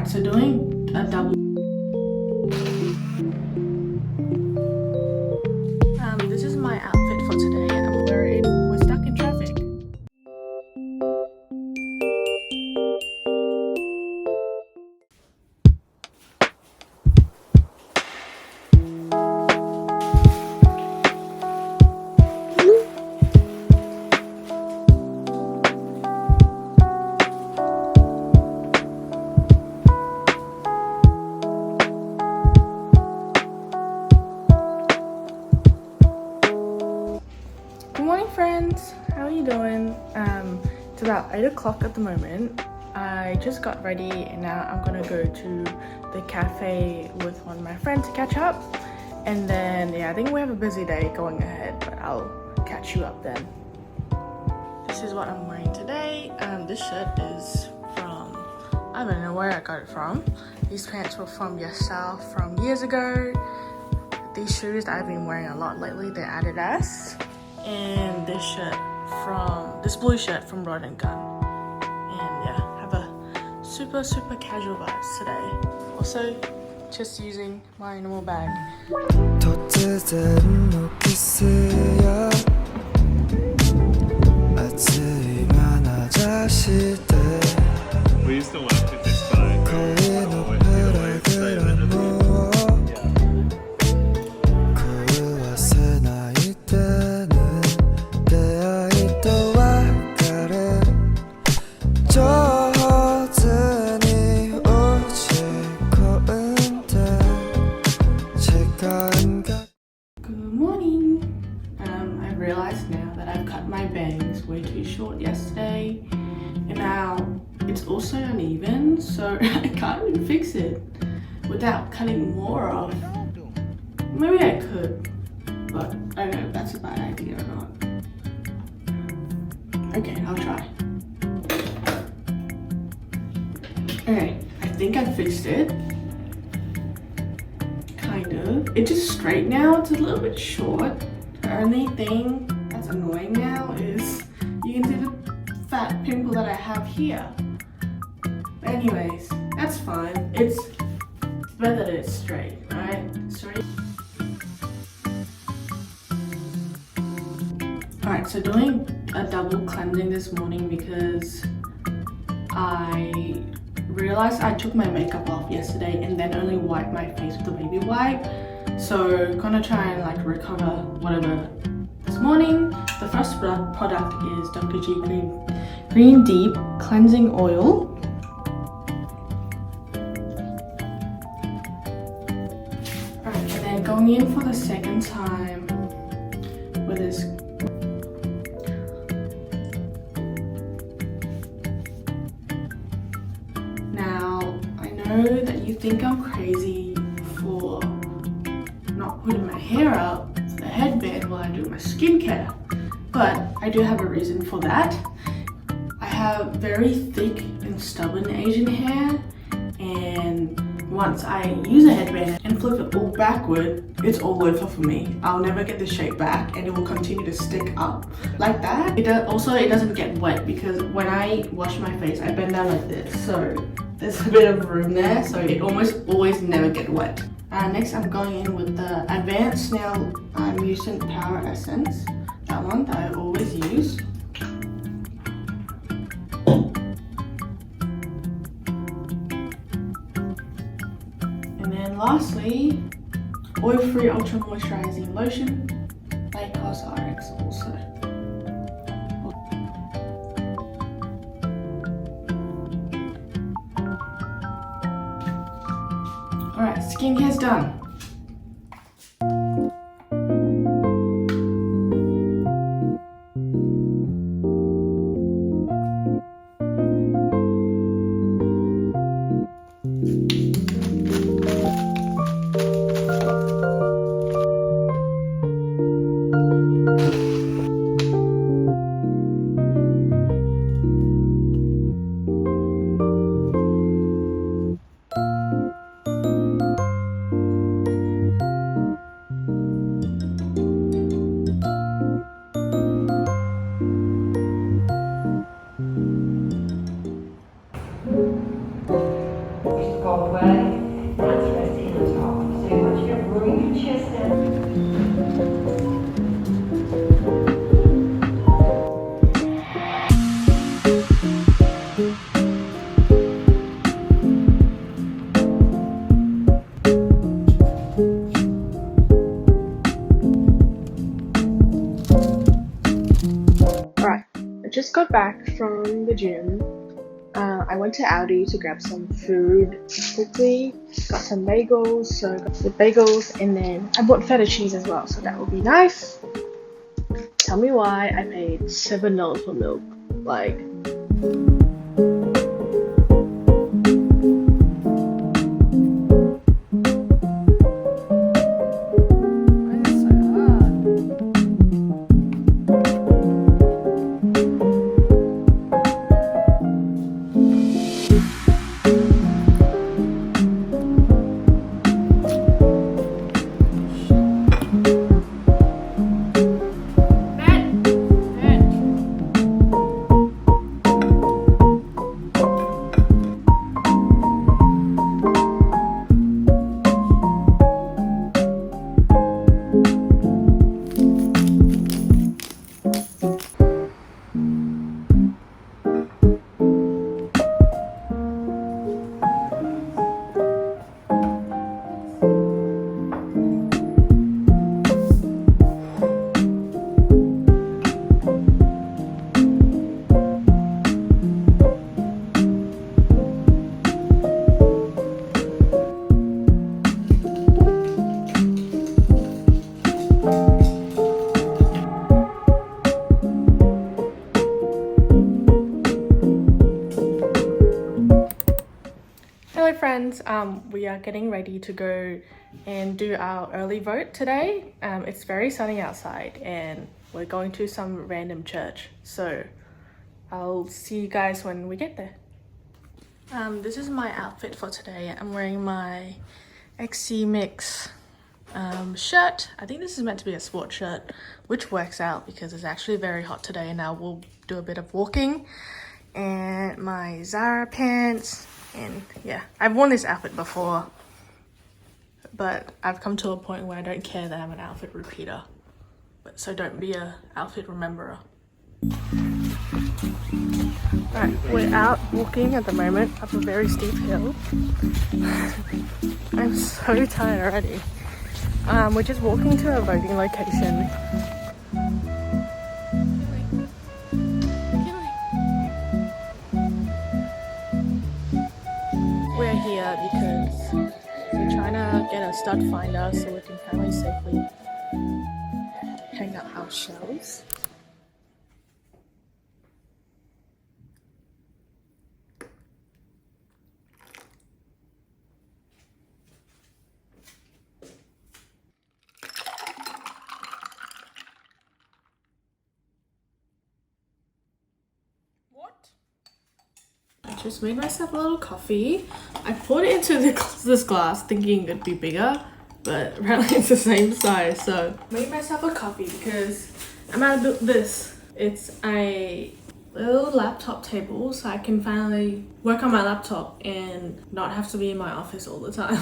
Alright, so doing a double. This is my outfit for today. We're stuck in traffic. Good morning, friends. How are you doing? It's about 8 o'clock at the moment. I just got ready and now I'm gonna go to the cafe with one of my friends to catch up. And then, yeah, I think we have a busy day going ahead, but I'll catch you up then. This is what I'm wearing today. This shirt is from, I don't know where I got it from. These pants were from Yesal from years ago. These shoes that I've been wearing a lot lately, they're Adidas. And this blue shirt from Rod and Gun. And yeah, have a super casual vibes today. Also, just using my normal bag. We used to work with this guy. He always say that. Good morning. I realized now that I've cut my bangs way too short yesterday, and now it's also uneven, so I can't even fix it without cutting more off. Maybe I could, but I don't know if that's a bad idea or not. Okay, I'll try. Okay, I think I fixed it. Kind of. It's just straight now. It's a little bit short. The only thing that's annoying now is you can see the fat pimple that I have here. But anyways, that's fine. It's better that it's straight, right? Straight. Alright, so doing a double cleansing this morning because I realized I took my makeup off yesterday and then only wiped my face with a baby wipe. So gonna try and like recover whatever this morning. The first product is Dr. G Green Deep Cleansing Oil. Alright, and then going in for the second time with this. Now, I know that you think I'm crazy for not putting my hair up for the headband while I do my skincare, but I do have a reason for that. I have very thick and stubborn Asian hair, and once I use a headband and flip it all backward, it's all over for me. I'll never get the shape back and it will continue to stick up like that. It doesn't get wet because when I wash my face, I bend down like this. So there's a bit of room there, so it almost always never get wet. Next, I'm going in with the Advanced Nail Mucin Power Essence. That one that I always use. And then lastly, oil-free ultra moisturizing lotion by CosRx also. Alright, skincare's done. just got back from the gym. I went to Aldi to grab some food quickly. Got some bagels, so got the bagels, and then I bought feta cheese as well, so that will be nice. Tell me why I paid $7 for milk. Like, hello friends, we are getting ready to go and do our early vote today. It's very sunny outside and we're going to some random church, so I'll see you guys when we get there. This is my outfit for today. I'm wearing my XC Mix shirt. I think this is meant to be a sports shirt, which works out because it's actually very hot today and now we'll do a bit of walking. And my Zara pants. And yeah, I've worn this outfit before, but I've come to a point where I don't care that I'm an outfit repeater. But so don't be a outfit rememberer. Alright, we're out walking at the moment up a very steep hill. I'm so tired already. We're just walking to a voting location. We're here because we're trying to get a stud finder so we can finally safely hang up our shelves. I just made myself a little coffee. I poured it into this glass thinking it'd be bigger, but apparently it's the same size. So I made myself a coffee because I'm out of this. It's a little laptop table so I can finally work on my laptop and not have to be in my office all the time.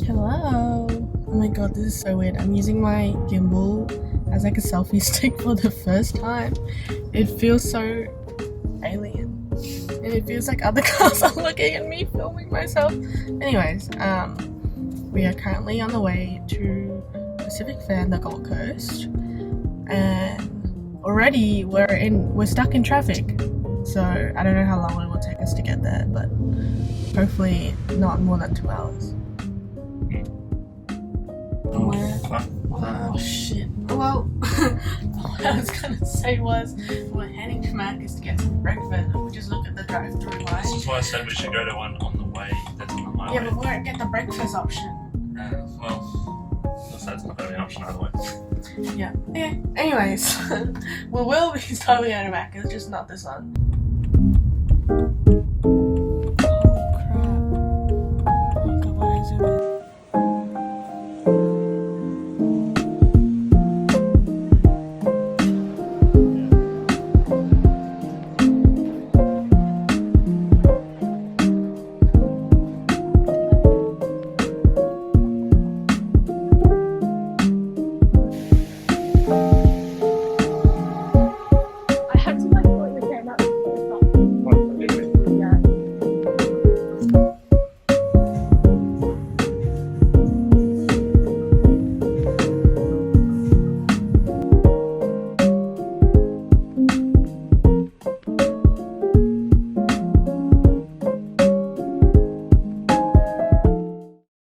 Hello. Oh my god, this is so weird. I'm using my gimbal as like a selfie stick for the first time. It feels so alien. And it feels like other cars are looking at me filming myself. Anyways, we are currently on the way to Pacific Fair in the Gold Coast. And already we're stuck in traffic. So I don't know how long it will take us to get there, but hopefully not more than 2 hours. We're Oh shit. Well, what I was gonna say was we're heading to Macca's to get some breakfast. We just look at the drive-through This line. is why I said we should go to one on the way that's on the highway. Yeah, but we won't get the breakfast option. Well, that's not going to be an option either way. Yeah. Anyways, we will be stopping at a Macca's, just not this one.